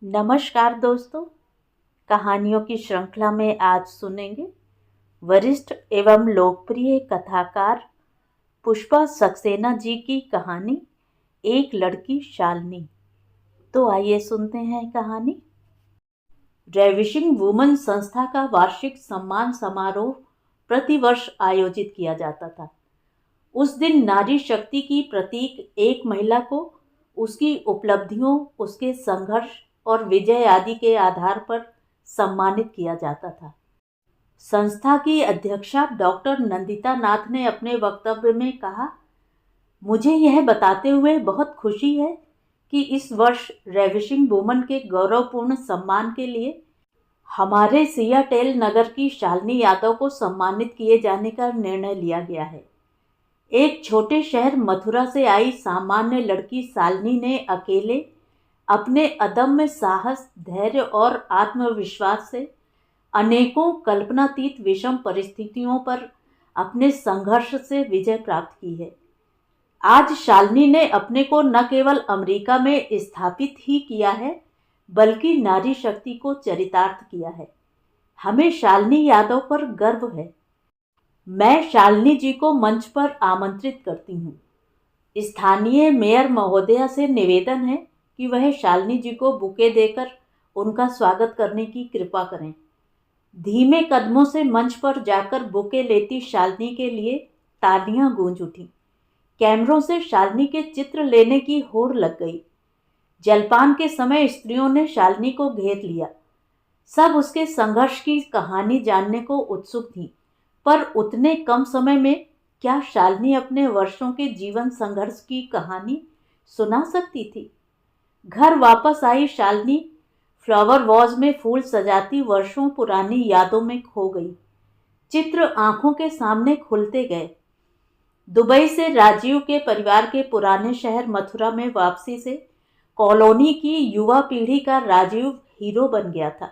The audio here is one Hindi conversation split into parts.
नमस्कार दोस्तों। कहानियों की श्रृंखला में आज सुनेंगे वरिष्ठ एवं लोकप्रिय कथाकार पुष्पा सक्सेना जी की कहानी एक लड़की शालिनी। तो आइए सुनते हैं कहानी। रेविशिंग वुमन संस्था का वार्षिक सम्मान समारोह प्रतिवर्ष आयोजित किया जाता था। उस दिन नारी शक्ति की प्रतीक एक महिला को उसकी उपलब्धियों, उसके संघर्ष और विजय आदि के आधार पर सम्मानित किया जाता था। संस्था की अध्यक्षा डॉक्टर नंदिता नाथ ने अपने वक्तव्य में कहा, मुझे यह बताते हुए बहुत खुशी है कि इस वर्ष रेविशिंग वुमन के गौरवपूर्ण सम्मान के लिए हमारे सियाटेल नगर की शालिनी यादव को सम्मानित किए जाने का निर्णय लिया गया है। एक छोटे शहर मथुरा से आई सामान्य लड़की शालिनी ने अकेले अपने अदम्य साहस, धैर्य और आत्मविश्वास से अनेकों कल्पनातीत विषम परिस्थितियों पर अपने संघर्ष से विजय प्राप्त की है। आज शालिनी ने अपने को न केवल अमेरिका में स्थापित ही किया है, बल्कि नारी शक्ति को चरितार्थ किया है। हमें शालिनी यादव पर गर्व है। मैं शालिनी जी को मंच पर आमंत्रित करती हूँ। स्थानीय मेयर महोदया से निवेदन है कि वह शालिनी जी को बुके देकर उनका स्वागत करने की कृपा करें। धीमे कदमों से मंच पर जाकर बुके लेती शालिनी के लिए तालियां गूंज उठी। कैमरों से शालिनी के चित्र लेने की होड़ लग गई। जलपान के समय स्त्रियों ने शालिनी को घेर लिया। सब उसके संघर्ष की कहानी जानने को उत्सुक थी, पर उतने कम समय में क्या शालिनी अपने वर्षों के जीवन संघर्ष की कहानी सुना सकती थी? घर वापस आई शालिनी फ्लावर वॉज में फूल सजाती वर्षों पुरानी यादों में खो गई। चित्र आंखों के सामने खुलते गए। दुबई से राजीव के परिवार के पुराने शहर मथुरा में वापसी से कॉलोनी की युवा पीढ़ी का राजीव हीरो बन गया था।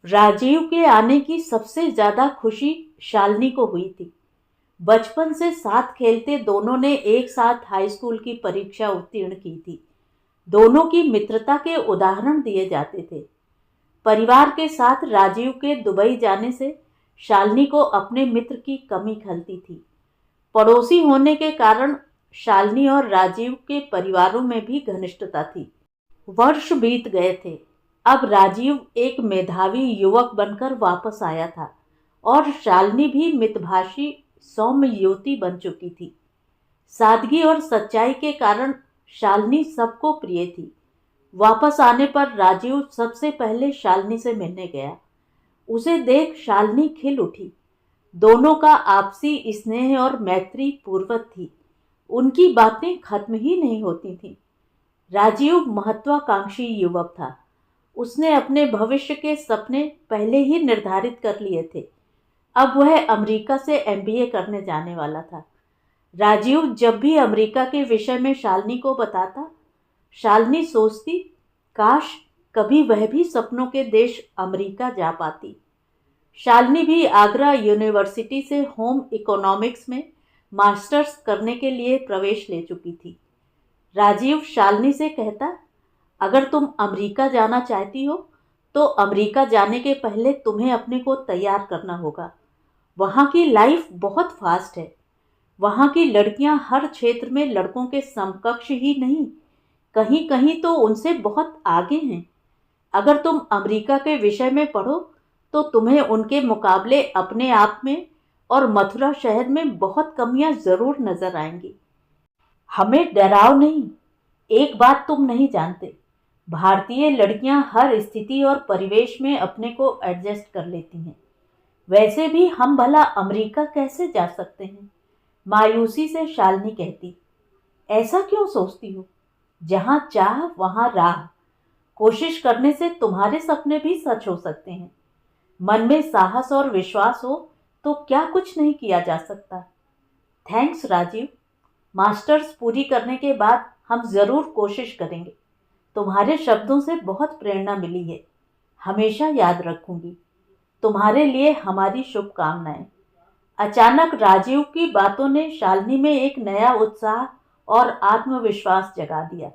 राजीव के आने की सबसे ज्यादा खुशी शालिनी को हुई थी। बचपन से साथ खेलते दोनों ने एक साथ हाई स्कूल की परीक्षा उत्तीर्ण की थी। दोनों की मित्रता के उदाहरण दिए जाते थे। परिवार के साथ राजीव के दुबई जाने से शालिनी को अपने मित्र की कमी खलती थी। पड़ोसी होने के कारण शालिनी और राजीव के परिवारों में भी घनिष्ठता थी। वर्ष बीत गए थे। अब राजीव एक मेधावी युवक बनकर वापस आया था और शालिनी भी मितभाषी सौम्य युवती बन चुकी थी। सादगी और सच्चाई के कारण शालिनी सबको प्रिय थी। वापस आने पर राजीव सबसे पहले शालिनी से मिलने गया। उसे देख शालिनी खिल उठी। दोनों का आपसी स्नेह और मैत्री पूर्वक थी। उनकी बातें खत्म ही नहीं होती थीं। राजीव महत्वाकांक्षी युवक था। उसने अपने भविष्य के सपने पहले ही निर्धारित कर लिए थे। अब वह अमेरिका से एमबीए करने जाने वाला था। राजीव जब भी अमेरिका के विषय में शालिनी को बताता, शालिनी सोचती, काश कभी वह भी सपनों के देश अमेरिका जा पाती। शालिनी भी आगरा यूनिवर्सिटी से होम इकोनॉमिक्स में मास्टर्स करने के लिए प्रवेश ले चुकी थी। राजीव शालिनी से कहता, अगर तुम अमेरिका जाना चाहती हो तो अमेरिका जाने के पहले तुम्हें अपने को तैयार करना होगा। वहाँ की लाइफ बहुत फास्ट है। वहाँ की लड़कियाँ हर क्षेत्र में लड़कों के समकक्ष ही नहीं, कहीं कहीं तो उनसे बहुत आगे हैं। अगर तुम अमेरिका के विषय में पढ़ो तो तुम्हें उनके मुकाबले अपने आप में और मथुरा शहर में बहुत कमियां जरूर नजर आएंगी। हमें डराओ नहीं। एक बात तुम नहीं जानते, भारतीय लड़कियां हर स्थिति और परिवेश में अपने को एडजस्ट कर लेती हैं। वैसे भी हम भला अमेरिका कैसे जा सकते हैं? मायूसी से शालिनी कहती, ऐसा क्यों सोचती हो? जहां चाह वहां राह। कोशिश करने से तुम्हारे सपने भी सच हो सकते हैं। मन में साहस और विश्वास हो तो क्या कुछ नहीं किया जा सकता। थैंक्स राजीव। मास्टर्स पूरी करने के बाद हम जरूर कोशिश करेंगे। तुम्हारे शब्दों से बहुत प्रेरणा मिली है। हमेशा याद रखूंगी। तुम्हारे लिए हमारी शुभकामनाएं। अचानक राजीव की बातों ने शालिनी में एक नया उत्साह और आत्मविश्वास जगा दिया।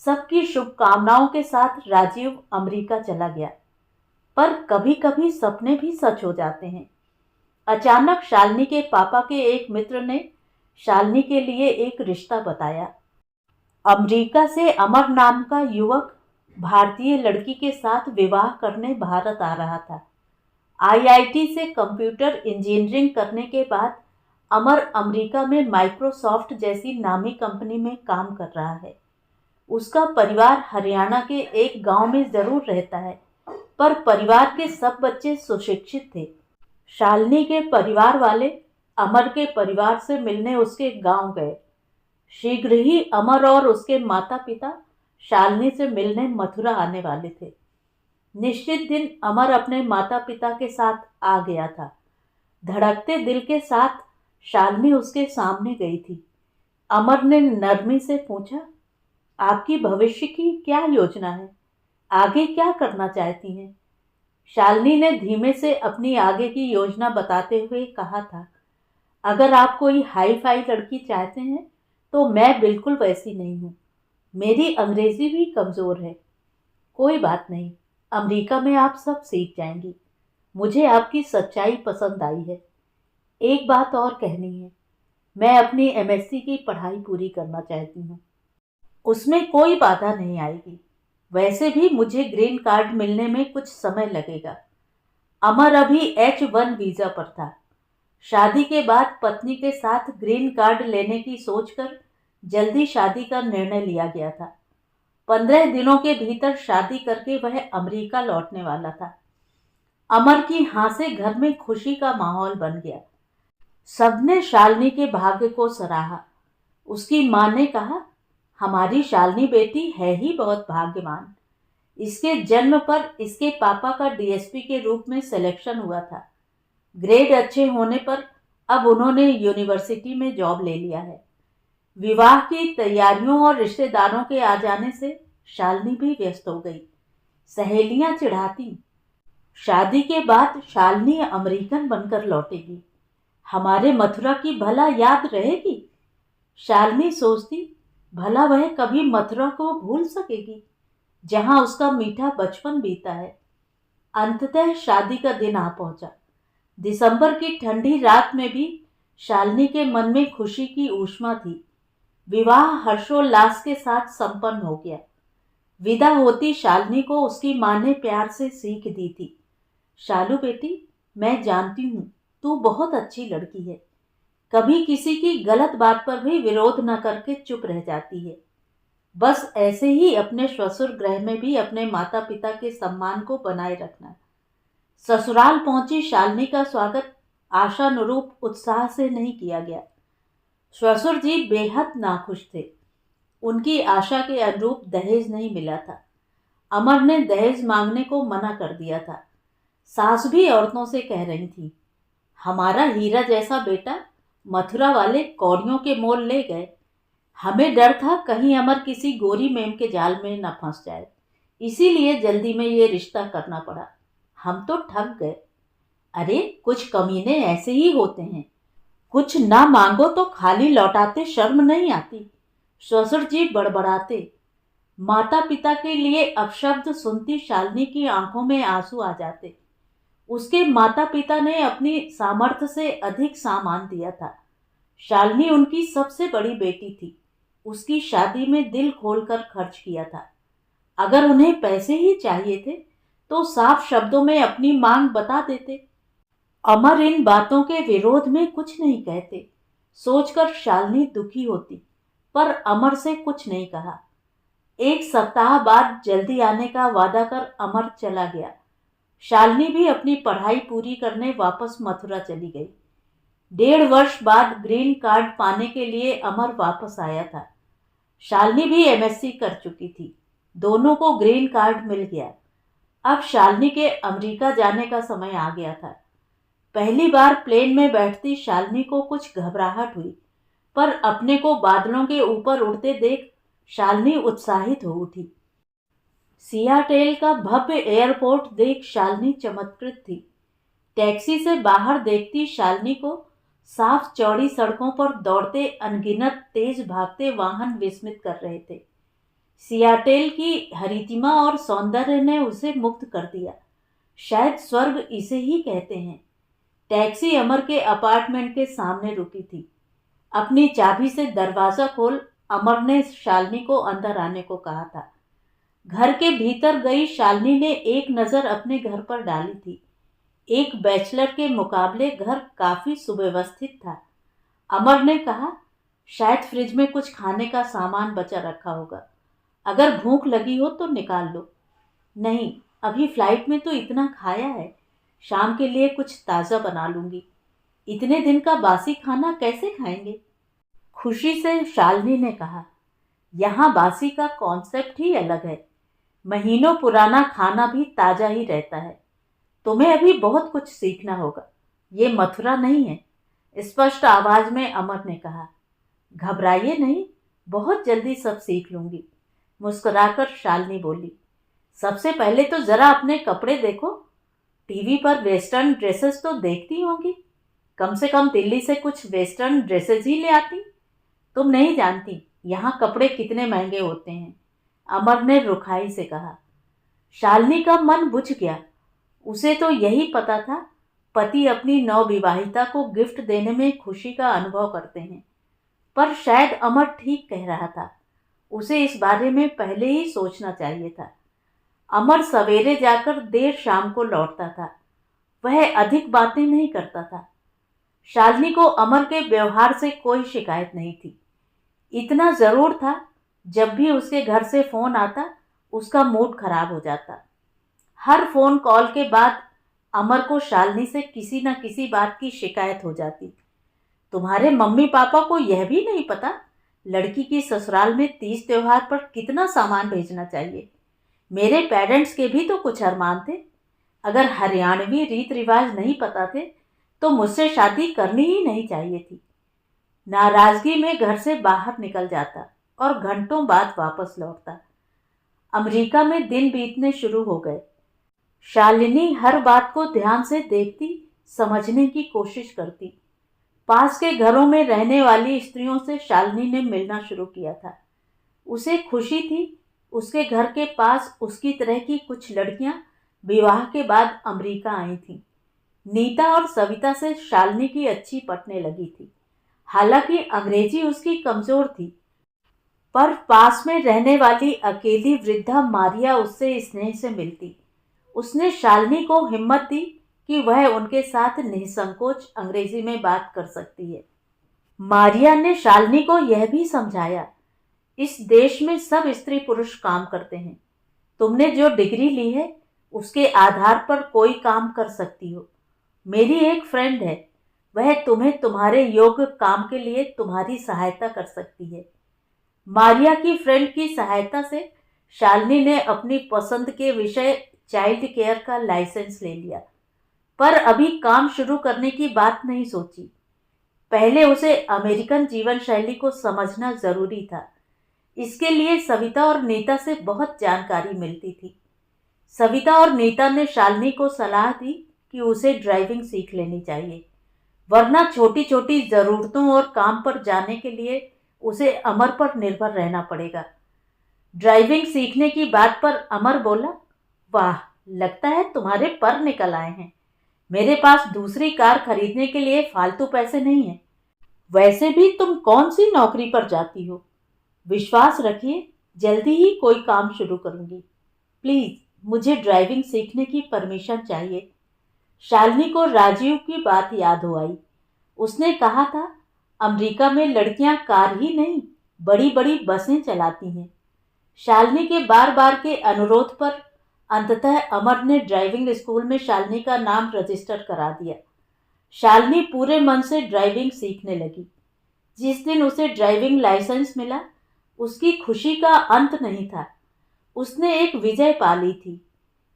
सबकी शुभकामनाओं के साथ राजीव अमेरिका चला गया। पर कभी कभी सपने भी सच हो जाते हैं। अचानक शालिनी के पापा के एक मित्र ने शालिनी के लिए एक रिश्ता बताया। अमेरिका से अमर नाम का युवक भारतीय लड़की के साथ विवाह करने भारत आ रहा था। आईआईटी से कंप्यूटर इंजीनियरिंग करने के बाद अमर अमेरिका में माइक्रोसॉफ्ट जैसी नामी कंपनी में काम कर रहा है। उसका परिवार हरियाणा के एक गांव में जरूर रहता है, पर परिवार के सब बच्चे सुशिक्षित थे। शालिनी के परिवार वाले अमर के परिवार से मिलने उसके गांव गए। शीघ्र ही अमर और उसके माता पिता शालिनी से मिलने मथुरा आने वाले थे। निश्चित दिन अमर अपने माता पिता के साथ आ गया था। धड़कते दिल के साथ शालिनी उसके सामने गई थी। अमर ने नरमी से पूछा, आपकी भविष्य की क्या योजना है? आगे क्या करना चाहती हैं? शालिनी ने धीमे से अपनी आगे की योजना बताते हुए कहा था, अगर आप कोई हाई फाई लड़की चाहते हैं तो मैं बिल्कुल वैसी नहीं हूँ। मेरी अंग्रेजी भी कमज़ोर है। कोई बात नहीं, अमेरिका में आप सब सीख जाएंगी। मुझे आपकी सच्चाई पसंद आई है। एक बात और कहनी है, मैं अपनी एमएससी की पढ़ाई पूरी करना चाहती हूँ। उसमें कोई बाधा नहीं आएगी। वैसे भी मुझे ग्रीन कार्ड मिलने में कुछ समय लगेगा। अमर अभी H1 वीज़ा पर था। शादी के बाद पत्नी के साथ ग्रीन कार्ड लेने की सोचकर जल्दी शादी का निर्णय लिया गया था। 15 दिनों के भीतर शादी करके वह अमेरिका लौटने वाला था। अमर की हाँ से घर में खुशी का माहौल बन गया। सबने शालिनी के भाग्य को सराहा। उसकी माँ ने कहा, हमारी शालिनी बेटी है ही बहुत भाग्यवान। इसके जन्म पर इसके पापा का डीएसपी के रूप में सिलेक्शन हुआ था। ग्रेड अच्छे होने पर अब उन्होंने यूनिवर्सिटी में जॉब ले लिया है। विवाह की तैयारियों और रिश्तेदारों के आ जाने से शालिनी भी व्यस्त हो गई। सहेलियां चिढ़ाती, शादी के बाद शालिनी अमेरिकन बनकर लौटेगी, हमारे मथुरा की भला याद रहेगी। शालिनी सोचती, भला वह कभी मथुरा को भूल सकेगी जहां उसका मीठा बचपन बीता है। अंततः शादी का दिन आ पहुंचा। दिसंबर की ठंडी रात में भी शालिनी के मन में खुशी की ऊष्मा थी। विवाह हर्षोल्लास के साथ संपन्न हो गया। विदा होती शालिनी को उसकी मां ने प्यार से सीख दी थी, शालू बेटी, मैं जानती हूँ तू बहुत अच्छी लड़की है। कभी किसी की गलत बात पर भी विरोध न करके चुप रह जाती है। बस ऐसे ही अपने ससुर गृह में भी अपने माता पिता के सम्मान को बनाए रखना। ससुराल पहुंची शालिनी का स्वागत आशानुरूप उत्साह से नहीं किया गया। ससुर जी बेहद नाखुश थे। उनकी आशा के अनुरूप दहेज नहीं मिला था। अमर ने दहेज मांगने को मना कर दिया था। सास भी औरतों से कह रही थी, हमारा हीरा जैसा बेटा मथुरा वाले कौड़ियों के मोल ले गए। हमें डर था कहीं अमर किसी गोरी मेम के जाल में न फंस जाए, इसीलिए जल्दी में ये रिश्ता करना पड़ा। हम तो ठग गए। अरे कुछ कमीने ऐसे ही होते हैं, कुछ ना मांगो तो खाली लौटाते शर्म नहीं आती। ससुर जी बड़बड़ाते। माता पिता के लिए अपशब्द सुनती शालिनी की आंखों में आंसू आ जाते। उसके माता पिता ने अपनी सामर्थ्य से अधिक सामान दिया था। शालिनी उनकी सबसे बड़ी बेटी थी। उसकी शादी में दिल खोलकर खर्च किया था। अगर उन्हें पैसे ही चाहिए थे तो साफ शब्दों में अपनी मांग बता देते। अमर इन बातों के विरोध में कुछ नहीं कहते। सोचकर शालिनी दुखी होती, पर अमर से कुछ नहीं कहा। एक सप्ताह बाद जल्दी आने का वादा कर अमर चला गया। शालिनी भी अपनी पढ़ाई पूरी करने वापस मथुरा चली गई। 1.5 वर्ष बाद ग्रीन कार्ड पाने के लिए अमर वापस आया था। शालिनी भी एमएससी कर चुकी थी। दोनों को ग्रीन कार्ड मिल गया। अब शालिनी के अमेरिका जाने का समय आ गया था। पहली बार प्लेन में बैठती शालिनी को कुछ घबराहट हुई, पर अपने को बादलों के ऊपर उड़ते देख शालिनी उत्साहित हो उठी। सियाटेल का भव्य एयरपोर्ट देख शालिनी चमत्कृत थी। टैक्सी से बाहर देखती शालिनी को साफ चौड़ी सड़कों पर दौड़ते अनगिनत तेज भागते वाहन विस्मित कर रहे थे। सियाटेल की हरितिमा और सौंदर्य ने उसे मुक्त कर दिया। शायद स्वर्ग इसे ही कहते हैं। टैक्सी अमर के अपार्टमेंट के सामने रुकी थी। अपनी चाबी से दरवाजा खोल अमर ने शालिनी को अंदर आने को कहा था। घर के भीतर गई शालिनी ने एक नज़र अपने घर पर डाली थी। एक बैचलर के मुकाबले घर काफी सुव्यवस्थित था। अमर ने कहा, शायद फ्रिज में कुछ खाने का सामान बचा रखा होगा, अगर भूख लगी हो तो निकाल लो। नहीं, अभी फ्लाइट में तो इतना खाया है, शाम के लिए कुछ ताज़ा बना लूंगी। इतने दिन का बासी खाना कैसे खाएंगे? खुशी से शालिनी ने कहा, यहाँ बासी का कॉन्सेप्ट ही अलग है। महीनों पुराना खाना भी ताज़ा ही रहता है। तुम्हें अभी बहुत कुछ सीखना होगा, ये मथुरा नहीं है, स्पष्ट आवाज में अमर ने कहा। घबराइए नहीं, बहुत जल्दी सब सीख लूंगी, मुस्कुराकर शालिनी बोली। सबसे पहले तो जरा अपने कपड़े देखो, टीवी पर वेस्टर्न ड्रेसेस तो देखती होंगी, कम से कम दिल्ली से कुछ वेस्टर्न ड्रेसेस ही ले आती। तुम नहीं जानती यहाँ कपड़े कितने महंगे होते हैं, अमर ने रुखाई से कहा। शालिनी का मन बुझ गया। उसे तो यही पता था पति अपनी नवविवाहिता को गिफ्ट देने में खुशी का अनुभव करते हैं, पर शायद अमर ठीक कह रहा था। उसे इस बारे में पहले ही सोचना चाहिए था। अमर सवेरे जाकर देर शाम को लौटता था। वह अधिक बातें नहीं करता था। शालिनी को अमर के व्यवहार से कोई शिकायत नहीं थी। इतना जरूर था, जब भी उसके घर से फोन आता उसका मूड खराब हो जाता। हर फोन कॉल के बाद अमर को शालिनी से किसी न किसी बात की शिकायत हो जाती। तुम्हारे मम्मी पापा को यह भी नहीं पता लड़की की ससुराल में तीज त्योहार पर कितना सामान भेजना चाहिए? मेरे पेरेंट्स के भी तो कुछ अरमान थे। अगर हरियाणवी रीत रिवाज नहीं पता थे तो मुझसे शादी करनी ही नहीं चाहिए थी। नाराजगी में घर से बाहर निकल जाता और घंटों बाद वापस लौटता। अमेरिका में दिन बीतने शुरू हो गए। शालिनी हर बात को ध्यान से देखती, समझने की कोशिश करती। पास के घरों में रहने वाली स्त्रियों से शालिनी ने मिलना शुरू किया था। उसे खुशी थी उसके घर के पास उसकी तरह की कुछ लड़कियां विवाह के बाद अमेरिका आई थीं। नीता और सविता से शालिनी की अच्छी पटने लगी थी। हालांकि अंग्रेजी उसकी कमजोर थी, पर पास में रहने वाली अकेली वृद्धा मारिया उससे स्नेह से मिलती। उसने शालिनी को हिम्मत दी कि वह उनके साथ निसंकोच अंग्रेजी में बात कर सकती है। मारिया ने शालिनी को यह भी समझाया, इस देश में सब स्त्री पुरुष काम करते हैं। तुमने जो डिग्री ली है उसके आधार पर कोई काम कर सकती हो। मेरी एक फ्रेंड है, वह तुम्हें तुम्हारे योग्य काम के लिए तुम्हारी सहायता कर सकती है। मारिया की फ्रेंड की सहायता से शालिनी ने अपनी पसंद के विषय चाइल्ड केयर का लाइसेंस ले लिया, पर अभी काम शुरू करने की बात नहीं सोची। पहले उसे अमेरिकन जीवन शैली को समझना जरूरी था। इसके लिए सविता और नीता से बहुत जानकारी मिलती थी। सविता और नीता ने शालिनी को सलाह दी कि उसे ड्राइविंग सीख लेनी चाहिए, वरना छोटी छोटी ज़रूरतों और काम पर जाने के लिए उसे अमर पर निर्भर रहना पड़ेगा। ड्राइविंग सीखने की बात पर अमर बोला, वाह, लगता है तुम्हारे पर निकल आए हैं। मेरे पास दूसरी कार खरीदने के लिए फालतू पैसे नहीं हैं। वैसे भी तुम कौन सी नौकरी पर जाती हो? विश्वास रखिए, जल्दी ही कोई काम शुरू करूंगी। प्लीज़ मुझे ड्राइविंग सीखने की परमिशन चाहिए। शालिनी को राजीव की बात याद हो आई। उसने कहा था अमेरिका में लड़कियां कार ही नहीं बड़ी बड़ी बसें चलाती हैं। शालिनी के बार बार के अनुरोध पर अंततः अमर ने ड्राइविंग स्कूल में शालिनी का नाम रजिस्टर करा दिया। शालिनी पूरे मन से ड्राइविंग सीखने लगी। जिस दिन उसे ड्राइविंग लाइसेंस मिला उसकी खुशी का अंत नहीं था। उसने एक विजय पा ली थी।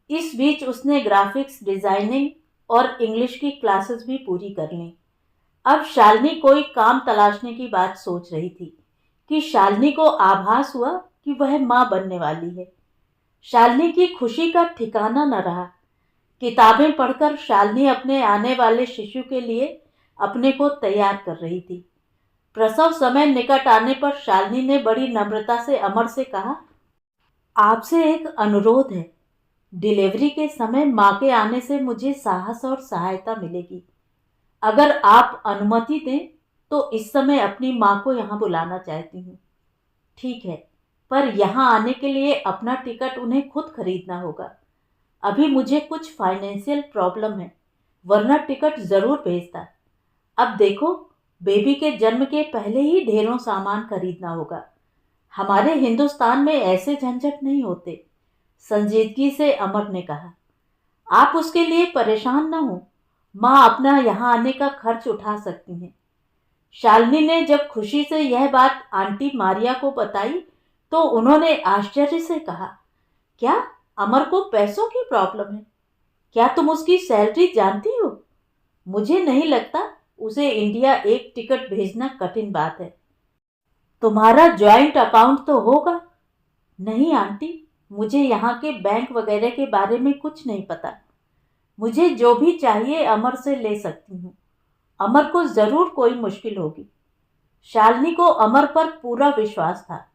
इस बीच उसने ग्राफिक्स डिजाइनिंग और इंग्लिश की क्लासेस भी पूरी कर लीं। अब शालिनी कोई काम तलाशने की बात सोच रही थी कि शालिनी को आभास हुआ कि वह मां बनने वाली है। शालिनी की खुशी का ठिकाना न रहा। किताबें पढ़कर शालिनी अपने आने वाले शिशु के लिए अपने को तैयार कर रही थी। प्रसव समय निकट आने पर शालिनी ने बड़ी नम्रता से अमर से कहा, आपसे एक अनुरोध है। डिलीवरी के समय माँ के आने से मुझे साहस और सहायता मिलेगी। अगर आप अनुमति दें तो इस समय अपनी माँ को यहाँ बुलाना चाहती हूँ। ठीक है, पर यहाँ आने के लिए अपना टिकट उन्हें खुद खरीदना होगा। अभी मुझे कुछ फाइनेंशियल प्रॉब्लम है, वरना टिकट ज़रूर भेजता। अब देखो, बेबी के जन्म के पहले ही ढेरों सामान खरीदना होगा। हमारे हिंदुस्तान में ऐसे झंझट नहीं होते, संजीदगी से अमर ने कहा। आप उसके लिए परेशान न हो, माँ अपना यहाँ आने का खर्च उठा सकती हैं। शालिनी ने जब खुशी से यह बात आंटी मारिया को बताई तो उन्होंने आश्चर्य से कहा, क्या अमर को पैसों की प्रॉब्लम है? क्या तुम उसकी सैलरी जानती हो? मुझे नहीं लगता उसे इंडिया एक टिकट भेजना कठिन बात है। तुम्हारा ज्वाइंट अकाउंट तो होगा? नहीं आंटी, मुझे यहाँ के बैंक वगैरह के बारे में कुछ नहीं पता। मुझे जो भी चाहिए अमर से ले सकती हूँ। अमर को जरूर कोई मुश्किल होगी। शालिनी को अमर पर पूरा विश्वास था।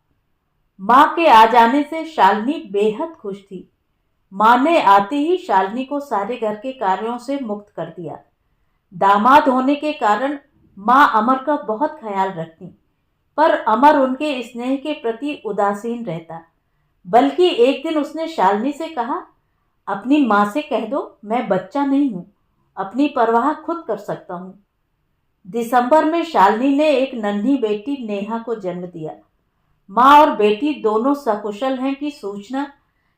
माँ के आ जाने से शालिनी बेहद खुश थी। माँ ने आते ही शालिनी को सारे घर के कार्यों से मुक्त कर दिया। दामाद होने के कारण माँ अमर का बहुत ख्याल रखती, पर अमर उनके स्नेह के प्रति उदासीन रहता। बल्कि एक दिन उसने शालिनी से कहा, अपनी माँ से कह दो मैं बच्चा नहीं हूँ, अपनी परवाह खुद कर सकता हूँ। दिसंबर में शालिनी ने एक नन्ही बेटी नेहा को जन्म दिया। माँ और बेटी दोनों सकुशल हैं की सूचना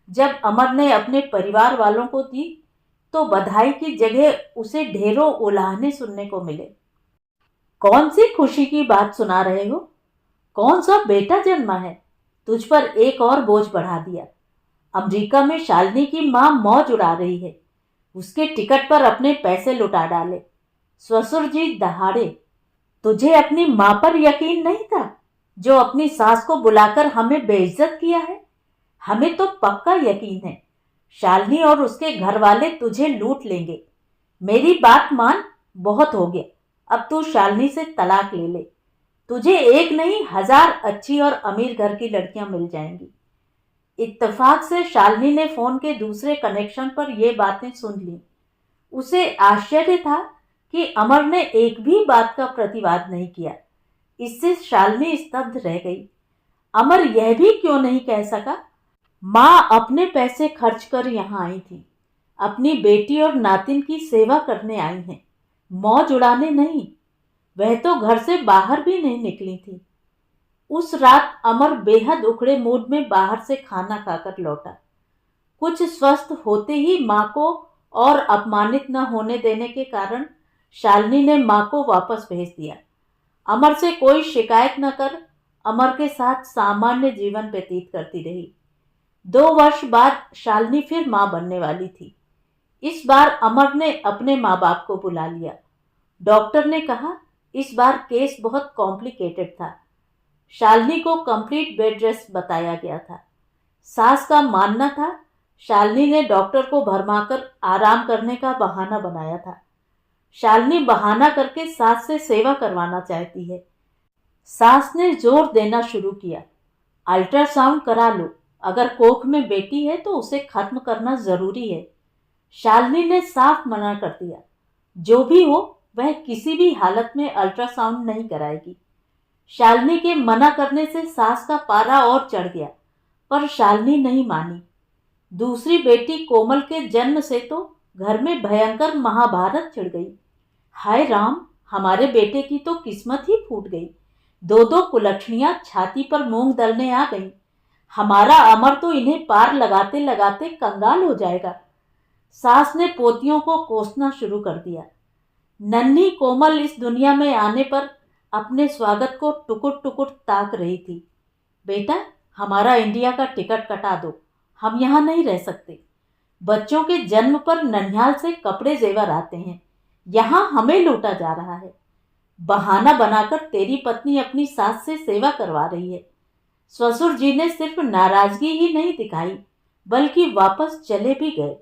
जब अमर ने अपने परिवार वालों को दी तो बधाई की जगह उसे ढेरों उलाहने सुनने को मिले। कौन सी खुशी की बात सुना रहे हो? कौन सा बेटा जन्मा है? तुझ पर एक और बोझ बढ़ा दिया। अमेरिका में शालिनी की माँ मौज उड़ा रही है। उसके टिकट पर अपने पैसे लुटा डाले। ससुर जी दहाड़े। तुझे अपनी माँ पर यकीन नहीं था, जो अपनी सास को बुलाकर हमें बेइज्जत किया है? हमें तो पक्का यकीन है शालिनी और उसके घर वाले तुझे लूट लेंगे। मेरी बात मान, बहुत हो गया। अब तू शालिनी से तलाक ले ले। तुझे एक नहीं 1000 अच्छी और अमीर घर की लड़कियां मिल जाएंगी। इत्तेफाक से शालिनी ने फोन के दूसरे कनेक्शन पर ये बातें सुन ली। उसे आश्चर्य था कि अमर ने एक भी बात का प्रतिवाद नहीं किया। इससे शालिनी स्तब्ध रह गई। अमर यह भी क्यों नहीं कह सका, माँ अपने पैसे खर्च कर यहाँ आई थी, अपनी बेटी और नातिन की सेवा करने आई हैं, मौज उड़ाने नहीं। वह तो घर से बाहर भी नहीं निकली थी। उस रात अमर बेहद उखड़े मूड में बाहर से खाना खाकर लौटा। कुछ स्वस्थ होते ही माँ को और अपमानित न होने देने के कारण शालिनी ने माँ को वापस भेज दिया। अमर से कोई शिकायत न कर अमर के साथ सामान्य जीवन व्यतीत करती रही। 2 वर्ष बाद शालिनी फिर माँ बनने वाली थी। इस बार अमर ने अपने माँ बाप को बुला लिया। डॉक्टर ने कहा इस बार केस बहुत कॉम्प्लिकेटेड था। शालिनी को कंप्लीट बेड रेस्ट बताया गया था। सास का मानना था शालिनी ने डॉक्टर को भरमाकर आराम करने का बहाना बनाया था। शालिनी बहाना करके सास से सेवा करवाना चाहती है। सास ने जोर देना शुरू किया, अल्ट्रासाउंड करा लो, अगर कोख में बेटी है तो उसे खत्म करना जरूरी है। शालिनी ने साफ मना कर दिया, जो भी हो वह किसी भी हालत में अल्ट्रासाउंड नहीं कराएगी। शालिनी के मना करने से सास का पारा और चढ़ गया, पर शालिनी नहीं मानी। दूसरी बेटी कोमल के जन्म से तो घर में भयंकर महाभारत छिड़ गई। हाय राम, हमारे बेटे की तो किस्मत ही फूट गई। 2 कुलक्षणियां छाती पर मूंग दलने आ गई। हमारा अमर तो इन्हें पार लगाते लगाते कंगाल हो जाएगा। सास ने पोतियों को कोसना शुरू कर दिया। नन्ही कोमल इस दुनिया में आने पर अपने स्वागत को टुकुर टुकुर ताक रही थी। बेटा, हमारा इंडिया का टिकट कटा दो, हम यहाँ नहीं रह सकते। बच्चों के जन्म पर ननिहाल से कपड़े जेवर आते हैं, यहाँ हमें लूटा जा रहा है। बहाना बनाकर तेरी पत्नी अपनी सास से सेवा करवा रही है। ससुर जी ने सिर्फ नाराजगी ही नहीं दिखाई, बल्कि वापस चले भी गए।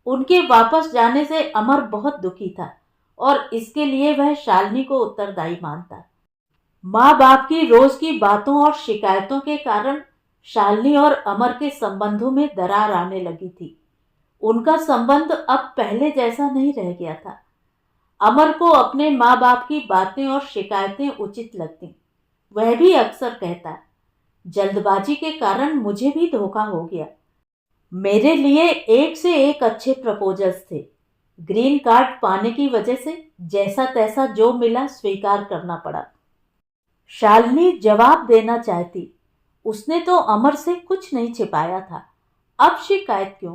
उनके वापस जाने से अमर बहुत दुखी था और इसके लिए वह शालिनी को उत्तरदायी मानता। माँ बाप की रोज की बातों और शिकायतों के कारण शालिनी और अमर के संबंधों में दरार आने लगी थी। उनका संबंध अब पहले जैसा नहीं रह गया था। अमर को अपने माँ बाप की बातें और शिकायतें उचित लगती। वह भी अक्सर कहता, जल्दबाजी के कारण मुझे भी धोखा हो गया। मेरे लिए एक से एक अच्छे प्रपोजल्स थे। ग्रीन कार्ड पाने की वजह से जैसा तैसा जो मिला स्वीकार करना पड़ा। शालिनी जवाब देना चाहती। उसने तो अमर से कुछ नहीं छिपाया था। अब शिकायत क्यों?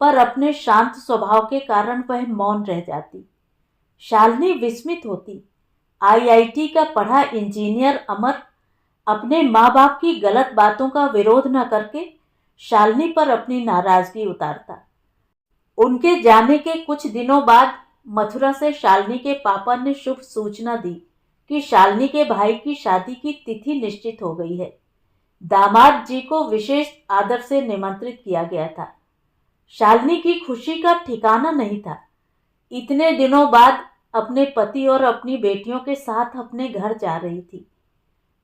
पर अपने शांत स्वभाव के कारण वह मौन रह जाती। शालिनी विस्मित होती। आईआईटी का पढ़ा इंजीनियर अमर अपने माँ बाप की गलत बातों का विरोध न करके शालिनी पर अपनी नाराजगी उतारता। उनके जाने के कुछ दिनों बाद मथुरा से शालिनी के पापा ने शुभ सूचना दी कि शालिनी के भाई की शादी की तिथि निश्चित हो गई है। दामाद जी को विशेष आदर से निमंत्रित किया गया था। शालिनी की खुशी का ठिकाना नहीं था। इतने दिनों बाद अपने पति और अपनी बेटियों के साथ अपने घर जा रही थी।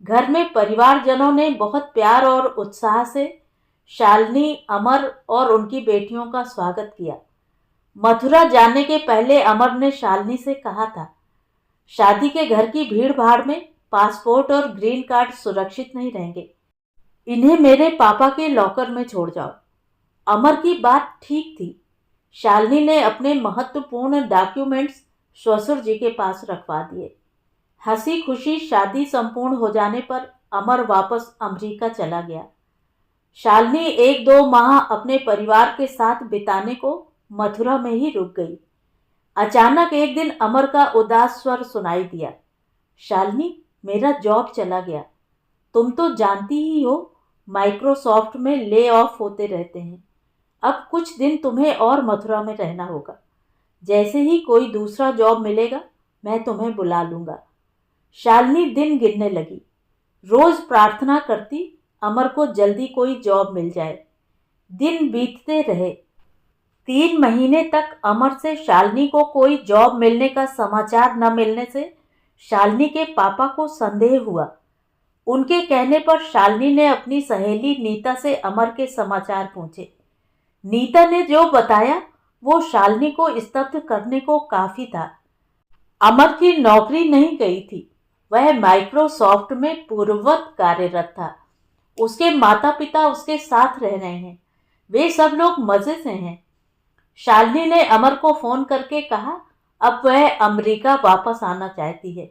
घर में परिवारजनों ने बहुत प्यार और उत्साह से शालिनी, अमर और उनकी बेटियों का स्वागत किया। मथुरा जाने के पहले अमर ने शालिनी से कहा था, शादी के घर की भीड़ भाड़ में पासपोर्ट और ग्रीन कार्ड सुरक्षित नहीं रहेंगे। इन्हें मेरे पापा के लॉकर में छोड़ जाओ। अमर की बात ठीक थी। शालिनी ने अपने महत्वपूर्ण डॉक्यूमेंट्स ससुर जी के पास रखवा दिए। हंसी खुशी शादी संपूर्ण हो जाने पर अमर वापस अमेरिका चला गया। शालिनी 1-2 माह अपने परिवार के साथ बिताने को मथुरा में ही रुक गई। अचानक एक दिन अमर का उदास स्वर सुनाई दिया, शालिनी, मेरा जॉब चला गया। तुम तो जानती ही हो, माइक्रोसॉफ्ट में ले ऑफ होते रहते हैं। अब कुछ दिन तुम्हें और मथुरा में रहना होगा। जैसे ही कोई दूसरा जॉब मिलेगा मैं तुम्हें बुला लूंगा। शालिनी दिन गिनने लगी। रोज प्रार्थना करती अमर को जल्दी कोई जॉब मिल जाए। दिन बीतते रहे। 3 महीने तक अमर से शालिनी को कोई जॉब मिलने का समाचार न मिलने से शालिनी के पापा को संदेह हुआ। उनके कहने पर शालिनी ने अपनी सहेली नीता से अमर के समाचार पूछे। नीता ने जो बताया वो शालिनी को स्तब्ध करने को काफी था। अमर की नौकरी नहीं गई थी। वह माइक्रोसॉफ्ट में पूर्ववत कार्यरत था। उसके माता पिता उसके साथ रह रहे हैं। वे सब लोग मजे से हैं। शालिनी ने अमर को फोन करके कहा अब वह अमेरिका वापस आना चाहती है।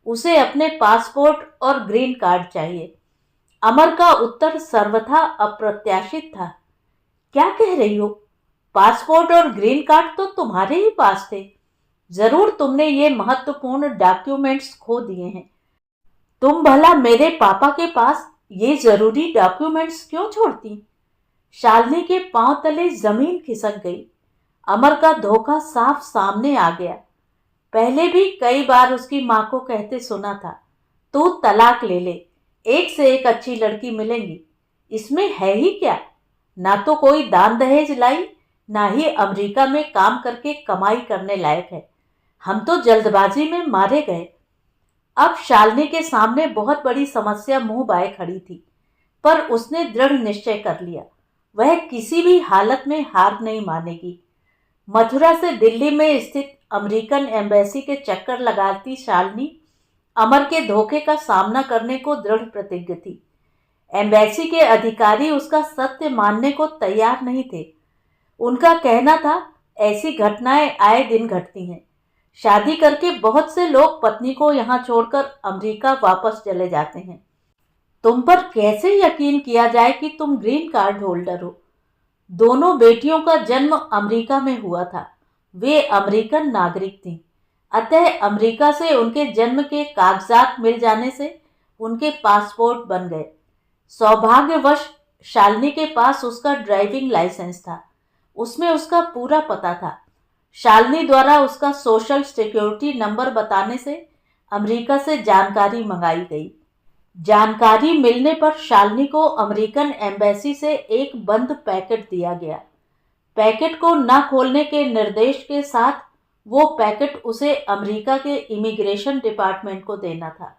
उसे अपने पासपोर्ट और ग्रीन कार्ड चाहिए। अमर का उत्तर सर्वथा अप्रत्याशित था। क्या कह रही हो? पासपोर्ट और ग्रीन कार्ड तो तुम्हारे ही पास थे। जरूर तुमने ये महत्वपूर्ण डॉक्यूमेंट्स खो दिए हैं। तुम भला मेरे पापा के पास ये जरूरी डॉक्यूमेंट्स क्यों छोड़ती? शालिनी के पांव तले जमीन खिसक गई। अमर का धोखा साफ सामने आ गया। पहले भी कई बार उसकी माँ को कहते सुना था, तू तलाक ले ले, एक से एक अच्छी लड़की मिलेंगी। इसमें है ही क्या? ना तो कोई दान दहेज लाई, ना ही अमेरिका में काम करके कमाई करने लायक है। हम तो जल्दबाजी में मारे गए। अब शालिनी के सामने बहुत बड़ी समस्या मुंह बाए खड़ी थी, पर उसने दृढ़ निश्चय कर लिया, वह किसी भी हालत में हार नहीं मानेगी। मथुरा से दिल्ली में स्थित अमेरिकन एम्बेसी के चक्कर लगाती शालिनी अमर के धोखे का सामना करने को दृढ़ प्रतिज्ञ थी। एम्बेसी के अधिकारी उसका सत्य मानने को तैयार नहीं थे। उनका कहना था, ऐसी घटनाएं आए दिन घटती हैं। शादी करके बहुत से लोग पत्नी को यहाँ छोड़कर अमेरिका वापस चले जाते हैं। तुम पर कैसे यकीन किया जाए कि तुम ग्रीन कार्ड होल्डर हो? दोनों बेटियों का जन्म अमेरिका में हुआ था। वे अमेरिकन नागरिक थीं। अतः अमेरिका से उनके जन्म के कागजात मिल जाने से उनके पासपोर्ट बन गए। सौभाग्यवश शालिनी के पास उसका ड्राइविंग लाइसेंस था। उसमें उसका पूरा पता था। शालिनी द्वारा उसका सोशल सिक्योरिटी नंबर बताने से अमेरिका से जानकारी मंगाई गई। जानकारी मिलने पर शालिनी को अमेरिकन एम्बेसी से एक बंद पैकेट दिया गया। पैकेट को न खोलने के निर्देश के साथ वो पैकेट उसे अमेरिका के इमिग्रेशन डिपार्टमेंट को देना था।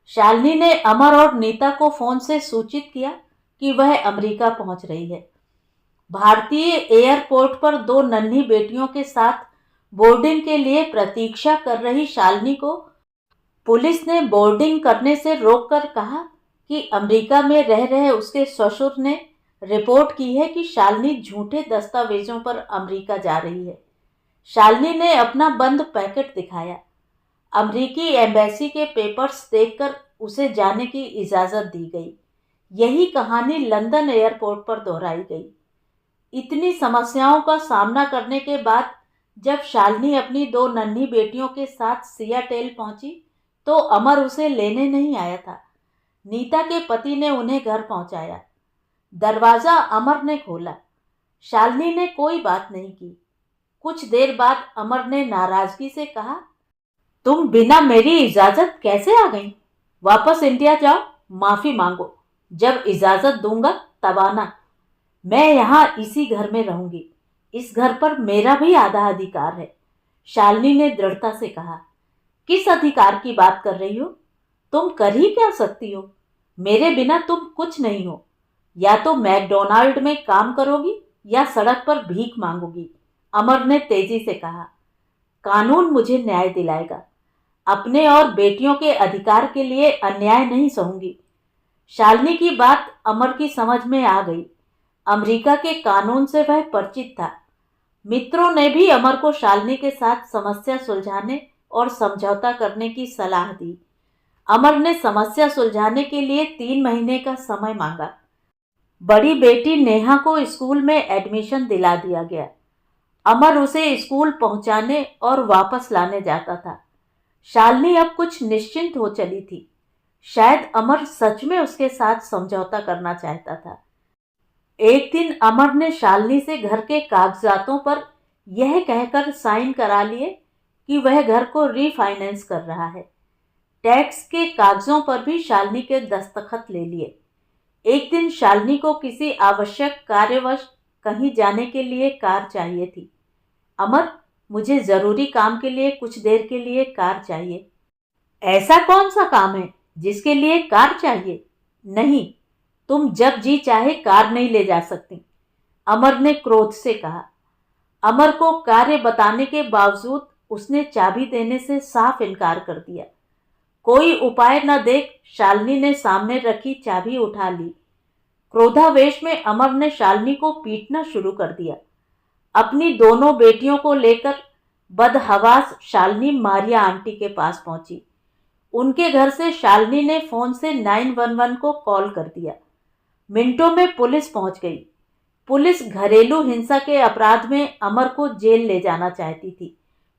शालिनी ने अमर और नीता को फोन से सूचित किया कि वह अमेरिका पहुंच रही है। भारतीय एयरपोर्ट पर दो नन्ही बेटियों के साथ बोर्डिंग के लिए प्रतीक्षा कर रही शालिनी को पुलिस ने बोर्डिंग करने से रोककर कहा कि अमेरिका में रह रहे उसके ससुर ने रिपोर्ट की है कि शालिनी झूठे दस्तावेजों पर अमेरिका जा रही है। शालिनी ने अपना बंद पैकेट दिखाया। अमेरिकी एम्बेसी के पेपर्स देखकर उसे जाने की इजाजत दी गई। यही कहानी लंदन एयरपोर्ट पर दोहराई गई। इतनी समस्याओं का सामना करने के बाद जब शालिनी अपनी दो नन्ही बेटियों के साथ सियाटेल पहुंची तो अमर उसे लेने नहीं आया था। नीता के पति ने उन्हें घर पहुंचाया। दरवाजा अमर ने खोला। शालिनी ने कोई बात नहीं की। कुछ देर बाद अमर ने नाराजगी से कहा, तुम बिना मेरी इजाजत कैसे आ गई? वापस इंडिया जाओ, माफी मांगो। जब इजाजत दूंगा तब आना। मैं यहाँ इसी घर में रहूंगी। इस घर पर मेरा भी आधा अधिकार है। शालिनी ने दृढ़ता से कहा। किस अधिकार की बात कर रही हो? तुम कर ही क्या सकती हो? मेरे बिना तुम कुछ नहीं हो। या तो मैकडोनाल्ड में काम करोगी या सड़क पर भीख मांगोगी। अमर ने तेजी से कहा। कानून मुझे न्याय दिलाएगा। अपने और बेटियों के अधिकार के लिए अन्याय नहीं सहूंगी। शालिनी की बात अमर की समझ में आ गई। अमेरिका के कानून से वह परिचित था। मित्रों ने भी अमर को शालिनी के साथ समस्या सुलझाने और समझौता करने की सलाह दी। अमर ने समस्या सुलझाने के लिए 3 महीने का समय मांगा। बड़ी बेटी नेहा को स्कूल में एडमिशन दिला दिया गया। अमर उसे स्कूल पहुंचाने और वापस लाने जाता था। शालिनी अब कुछ निश्चिंत हो चली थी। शायद अमर सच में उसके साथ समझौता करना चाहता था। एक दिन अमर ने शालिनी से घर के कागजातों पर यह कहकर साइन करा लिए कि वह घर को रीफाइनेंस कर रहा है। टैक्स के कागजों पर भी शालिनी के दस्तखत ले लिए। एक दिन शालिनी को किसी आवश्यक कार्यवश कहीं जाने के लिए कार चाहिए थी। अमर, मुझे जरूरी काम के लिए कुछ देर के लिए कार चाहिए। ऐसा कौन सा काम है जिसके लिए कार चाहिए? नहीं, तुम जब जी चाहे कार नहीं ले जा सकती, अमर ने क्रोध से कहा। अमर को कार्य बताने के बावजूद उसने चाबी देने से साफ इनकार कर दिया। कोई उपाय न देख शालिनी ने सामने रखी चाबी उठा ली। क्रोधावेश में अमर ने शालिनी को पीटना शुरू कर दिया। अपनी दोनों बेटियों को लेकर बदहवास शालिनी मारिया आंटी के पास पहुंची। उनके घर से शालिनी ने फोन से 911 को कॉल कर दिया। मिनटों में पुलिस पहुंच गई। पुलिस घरेलू हिंसा के अपराध में अमर को जेल ले जाना चाहती थी,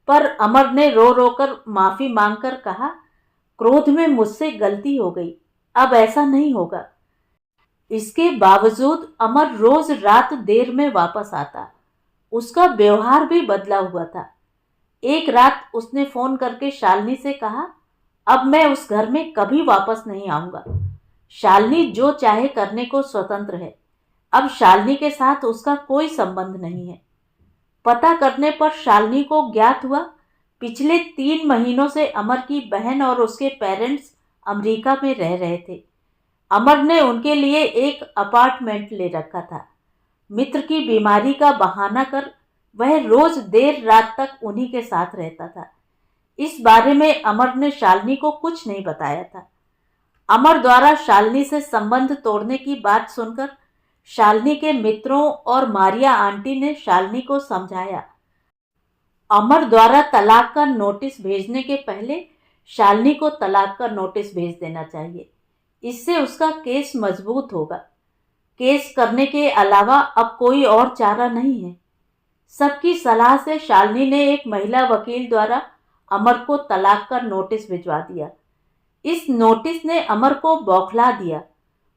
पर अमर ने रो रो कर माफी मांगकर कहा, क्रोध में मुझसे गलती हो गई, अब ऐसा नहीं होगा। इसके बावजूद अमर रोज रात देर में वापस आता। उसका व्यवहार भी बदला हुआ था। एक रात उसने फोन करके शालिनी से कहा, अब मैं उस घर में कभी वापस नहीं आऊंगा। शालिनी जो चाहे करने को स्वतंत्र है। अब शालिनी के साथ उसका कोई संबंध नहीं है। पता करने पर शालिनी को ज्ञात हुआ पिछले 3 महीनों से अमर की बहन और उसके पेरेंट्स अमेरिका में रह रहे थे। अमर ने उनके लिए एक अपार्टमेंट ले रखा था। मित्र की बीमारी का बहाना कर वह रोज देर रात तक उन्हीं के साथ रहता था। इस बारे में अमर ने शालिनी को कुछ नहीं बताया था। अमर द्वारा शालिनी से संबंध तोड़ने की बात सुनकर शालिनी के मित्रों और मारिया आंटी ने शालिनी को समझाया। अमर द्वारा तलाक का नोटिस भेजने के पहले शालिनी को तलाक का नोटिस भेज देना चाहिए। इससे उसका केस मजबूत होगा। केस करने के अलावा अब कोई और चारा नहीं है। सबकी सलाह से शालिनी ने एक महिला वकील द्वारा अमर को तलाक का नोटिस भिजवा दिया। इस नोटिस ने अमर को बौखला दिया।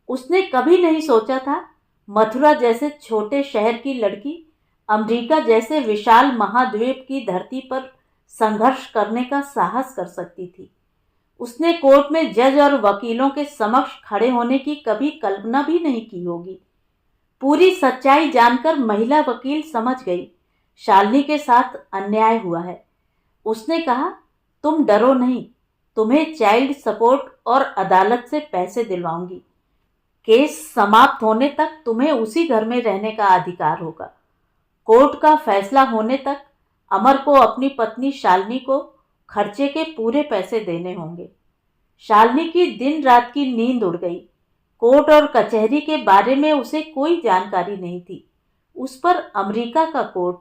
उसने कभी नहीं सोचा था मथुरा जैसे छोटे शहर की लड़की अमेरिका जैसे विशाल महाद्वीप की धरती पर संघर्ष करने का साहस कर सकती थी। उसने कोर्ट में जज और वकीलों के समक्ष खड़े होने की कभी कल्पना भी नहीं की होगी। पूरी सच्चाई जानकर महिला वकील समझ गई शालिनी के साथ अन्याय हुआ है। उसने कहा, तुम डरो नहीं, तुम्हें चाइल्ड सपोर्ट और अदालत से पैसे दिलवाऊंगी। केस समाप्त होने तक तुम्हें उसी घर में रहने का अधिकार होगा। कोर्ट का फैसला होने तक अमर को अपनी पत्नी शालिनी को खर्चे के पूरे पैसे देने होंगे। शालिनी की दिन रात की नींद उड़ गई। कोर्ट और कचहरी के बारे में उसे कोई जानकारी नहीं थी। उस पर अमेरिका का कोर्ट।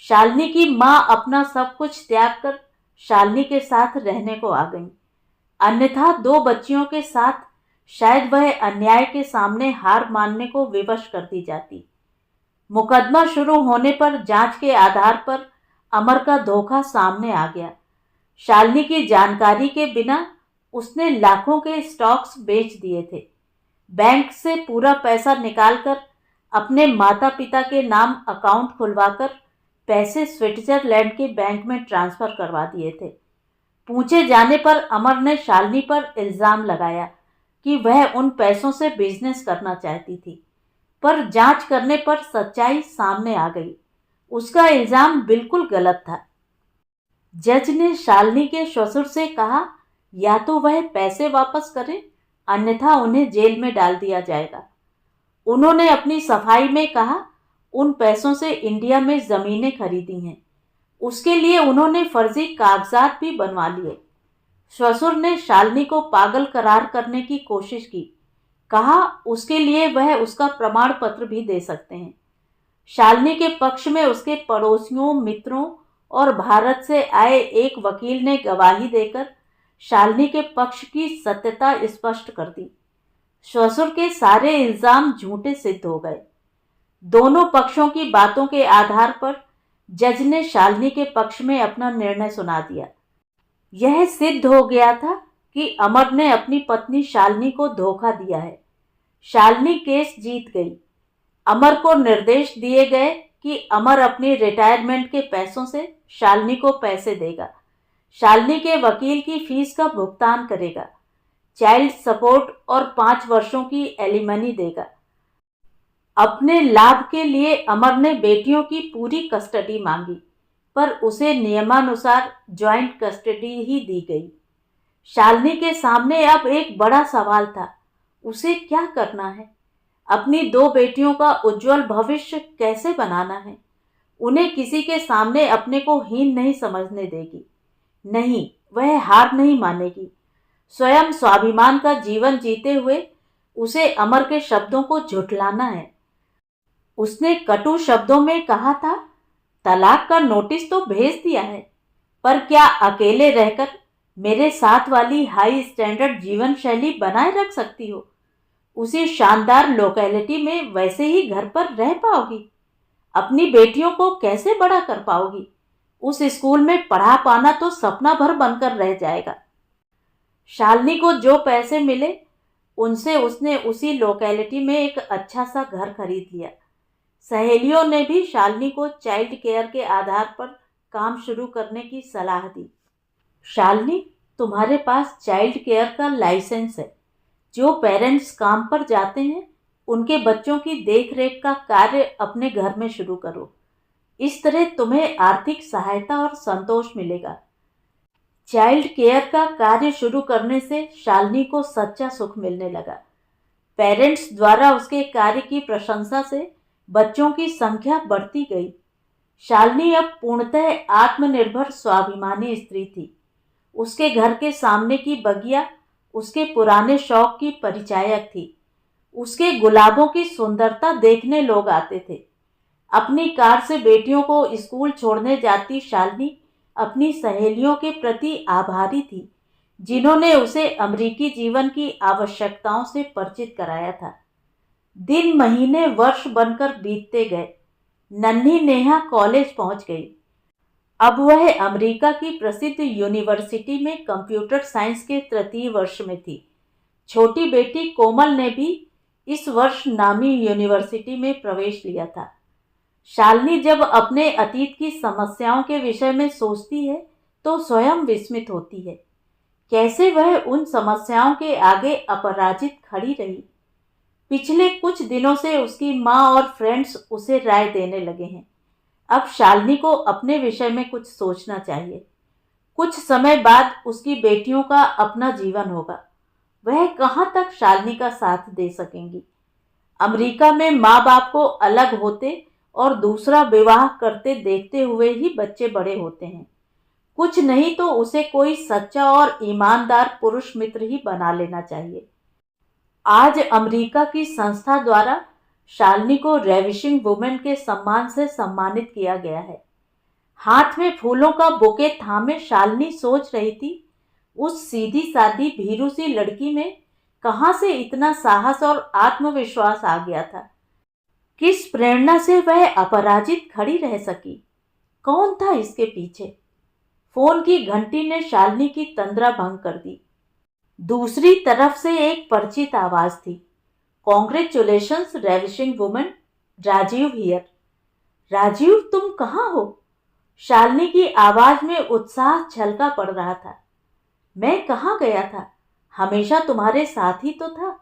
शालिनी की मां अपना सब कुछ त्याग कर शालिनी के साथ रहने को आ गई। अन्यथा 2 बच्चियों के साथ शायद वह अन्याय के सामने हार मानने को विवश कर दी जाती। मुकदमा शुरू होने पर जांच के आधार पर अमर का धोखा सामने आ गया। शालिनी की जानकारी के बिना उसने लाखों के स्टॉक्स बेच दिए थे। बैंक से पूरा पैसा निकालकर अपने माता पिता के नाम अकाउंट खुलवाकर पैसे स्विट्जरलैंड के बैंक में ट्रांसफर करवा दिए थे। पूछे जाने पर अमर ने शालिनी पर इल्जाम लगाया कि वह उन पैसों से बिजनेस करना चाहती थी, पर जांच करने पर सच्चाई सामने आ गई। उसका इल्जाम बिल्कुल गलत था। जज ने शालिनी के ससुर से कहा, या तो वह पैसे वापस करें, अन्यथा उन्हें जेल में डाल दिया जाएगा। उन्होंने अपनी सफाई में कहा, उन पैसों से इंडिया में जमीनें खरीदी हैं। उसके लिए उन्होंने फर्जी कागजात भी बनवा लिए। ससुर ने शालिनी को पागल करार करने की कोशिश की। कहा उसके लिए वह उसका प्रमाण पत्र भी दे सकते हैं। शालिनी के पक्ष में उसके पड़ोसियों, मित्रों और भारत से आए एक वकील ने गवाही देकर शालिनी के पक्ष की सत्यता स्पष्ट कर दी। ससुर के सारे इल्जाम झूठे सिद्ध हो गए। दोनों पक्षों की बातों के आधार पर जज ने शालिनी के पक्ष में अपना निर्णय सुना दिया। यह सिद्ध हो गया था कि अमर ने अपनी पत्नी शालिनी को धोखा दिया है। शालिनी केस जीत गई। अमर को निर्देश दिए गए कि अमर अपनी रिटायरमेंट के पैसों से शालिनी को पैसे देगा, शालिनी के वकील की फीस का भुगतान करेगा, चाइल्ड सपोर्ट और 5 वर्षों की एलिमनी देगा। अपने लाभ के लिए अमर ने बेटियों की पूरी कस्टडी मांगी, पर उसे नियमानुसार ज्वाइंट कस्टडी ही दी गई। शालिनी के सामने अब एक बड़ा सवाल था, उसे क्या करना है? अपनी 2 बेटियों का उज्जवल भविष्य कैसे बनाना है? उन्हें किसी के सामने अपने को हीन नहीं समझने देगी। नहीं, वह हार नहीं मानेगी। स्वयं स्वाभिमान का जीवन जीते हुए उसे अमर के शब्दों को झुठलाना है। उसने कटु शब्दों में कहा था, तलाक का नोटिस तो भेज दिया है, पर क्या अकेले रहकर मेरे साथ वाली हाई स्टैंडर्ड जीवन शैली बनाए रख सकती हो? उसी शानदार लोकेलिटी में वैसे ही घर पर रह पाओगी? अपनी बेटियों को कैसे बड़ा कर पाओगी? उस स्कूल में पढ़ा पाना तो सपना भर बनकर रह जाएगा। शालिनी को जो पैसे मिले उनसे उसने उसी लोकेलिटी में एक अच्छा सा घर खरीद लिया। सहेलियों ने भी शालिनी को चाइल्ड केयर के आधार पर काम शुरू करने की सलाह दी। शालिनी, तुम्हारे पास चाइल्ड केयर का लाइसेंस है। जो पेरेंट्स काम पर जाते हैं उनके बच्चों की देखरेख का कार्य अपने घर में शुरू करो। इस तरह तुम्हें आर्थिक सहायता और संतोष मिलेगा। चाइल्ड केयर का कार्य शुरू करने से शालिनी को सच्चा सुख मिलने लगा। पेरेंट्स द्वारा उसके कार्य की प्रशंसा से बच्चों की संख्या बढ़ती गई। शालिनी अब पूर्णतः आत्मनिर्भर स्वाभिमानी स्त्री थी। उसके घर के सामने की बगिया उसके पुराने शौक की परिचायक थी। उसके गुलाबों की सुंदरता देखने लोग आते थे। अपनी कार से बेटियों को स्कूल छोड़ने जाती शालिनी अपनी सहेलियों के प्रति आभारी थी, जिन्होंने उसे अमेरिकी जीवन की आवश्यकताओं से परिचित कराया था। दिन महीने वर्ष बनकर बीतते गए। नन्ही नेहा कॉलेज पहुंच गई। अब वह अमेरिका की प्रसिद्ध यूनिवर्सिटी में कंप्यूटर साइंस के 3य वर्ष में थी। छोटी बेटी कोमल ने भी इस वर्ष नामी यूनिवर्सिटी में प्रवेश लिया था। शालिनी जब अपने अतीत की समस्याओं के विषय में सोचती है तो स्वयं विस्मित होती है। कैसे वह उन समस्याओं के आगे अपराजित खड़ी रही। पिछले कुछ दिनों से उसकी माँ और फ्रेंड्स उसे राय देने लगे हैं। अब शालिनी को अपने विषय में कुछ सोचना चाहिए। कुछ समय बाद उसकी बेटियों का अपना जीवन होगा। वह कहाँ तक शालिनी का साथ दे सकेंगी। अमेरिका में माँ बाप को अलग होते और दूसरा विवाह करते देखते हुए ही बच्चे बड़े होते हैं। कुछ नहीं तो उसे कोई सच्चा और ईमानदार पुरुष मित्र ही बना लेना चाहिए। आज अमेरिका की संस्था द्वारा शालिनी को रेविशिंग वुमेन के सम्मान से सम्मानित किया गया है। हाथ में फूलों का बुके थामे शालिनी सोच रही थी, उस सीधी सादी भीरू सी लड़की में कहां से इतना साहस और आत्मविश्वास आ गया था। किस प्रेरणा से वह अपराजित खड़ी रह सकी। कौन था इसके पीछे। फोन की घंटी ने शालिनी की तंद्रा भंग कर दी। दूसरी तरफ से एक परिचित आवाज थी, congratulations ravishing women, Rajiv here. Rajiv, तुम कहाँ हो? शालिनी की आवाज में उत्साह छलका पड़ रहा था। मैं कहाँ गया था, हमेशा तुम्हारे साथ ही तो था।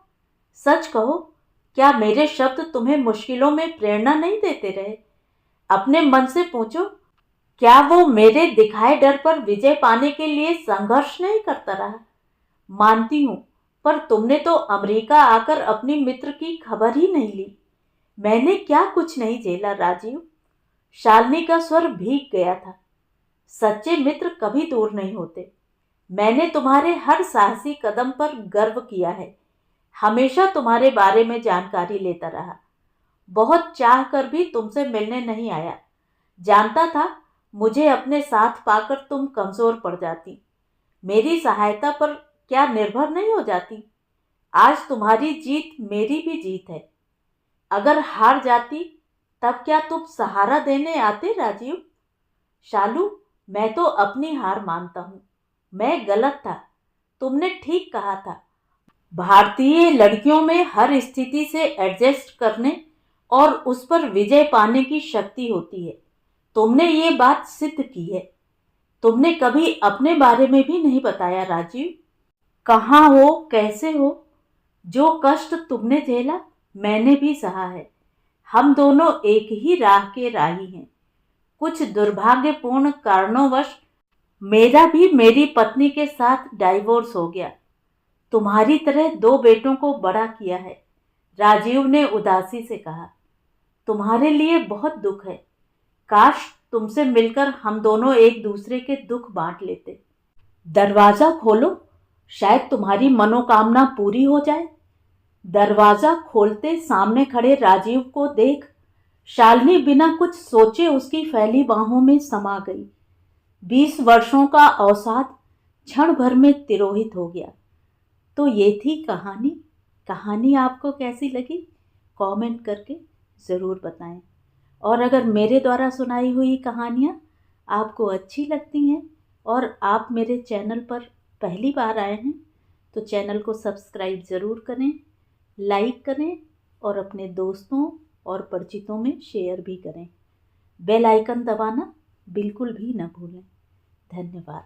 सच कहो, क्या मेरे शब्द तुम्हें मुश्किलों में प्रेरणा नहीं देते रहे? अपने मन से पूछो, क्या वो मेरे दिखाए डर पर विजय पाने के लिए संघर्ष नहीं करता रहा? मानती हूं, पर तुमने तो अमेरिका आकर अपनी मित्र की खबर ही नहीं ली। मैंने क्या कुछ नहीं झेला राजीव। शालिनी का स्वर भीग गया था। सच्चे मित्र कभी दूर नहीं होते। मैंने तुम्हारे हर साहसी कदम पर गर्व किया है, हमेशा तुम्हारे बारे में जानकारी लेता रहा। बहुत चाह कर भी तुमसे मिलने नहीं आया। जानता था मुझे अपने साथ पाकर तुम कमजोर पड़ जाती, मेरी सहायता पर क्या निर्भर नहीं हो जाती। आज तुम्हारी जीत मेरी भी जीत है। अगर हार जाती तब क्या तुम सहारा देने आते राजीव? शालू, मैं तो अपनी हार मानता हूं। मैं गलत था, तुमने ठीक कहा था। भारतीय लड़कियों में हर स्थिति से एडजस्ट करने और उस पर विजय पाने की शक्ति होती है। तुमने ये बात सिद्ध की है। तुमने कभी अपने बारे में भी नहीं बताया राजीव। कहाँ हो, कैसे हो? जो कष्ट तुमने झेला मैंने भी सहा है। हम दोनों एक ही राह के राही हैं। कुछ दुर्भाग्यपूर्ण कारणोंवश मेरा भी मेरी पत्नी के साथ डाइवोर्स हो गया। तुम्हारी तरह 2 बेटों को बड़ा किया है, राजीव ने उदासी से कहा। तुम्हारे लिए बहुत दुख है। काश तुमसे मिलकर हम दोनों एक दूसरे के दुख बांट लेते। दरवाजा खोलो, शायद तुम्हारी मनोकामना पूरी हो जाए। दरवाजा खोलते सामने खड़े राजीव को देख शालिनी बिना कुछ सोचे उसकी फैली बाहों में समा गई। 20 वर्षों का अवसाद क्षण भर में तिरोहित हो गया। तो ये थी कहानी। कहानी आपको कैसी लगी कमेंट करके ज़रूर बताएं। और अगर मेरे द्वारा सुनाई हुई कहानियाँ आपको अच्छी लगती हैं और आप मेरे चैनल पर पहली बार आए हैं तो चैनल को सब्सक्राइब ज़रूर करें, लाइक करें और अपने दोस्तों और परिचितों में शेयर भी करें। बेल आइकन दबाना बिल्कुल भी न भूलें। धन्यवाद।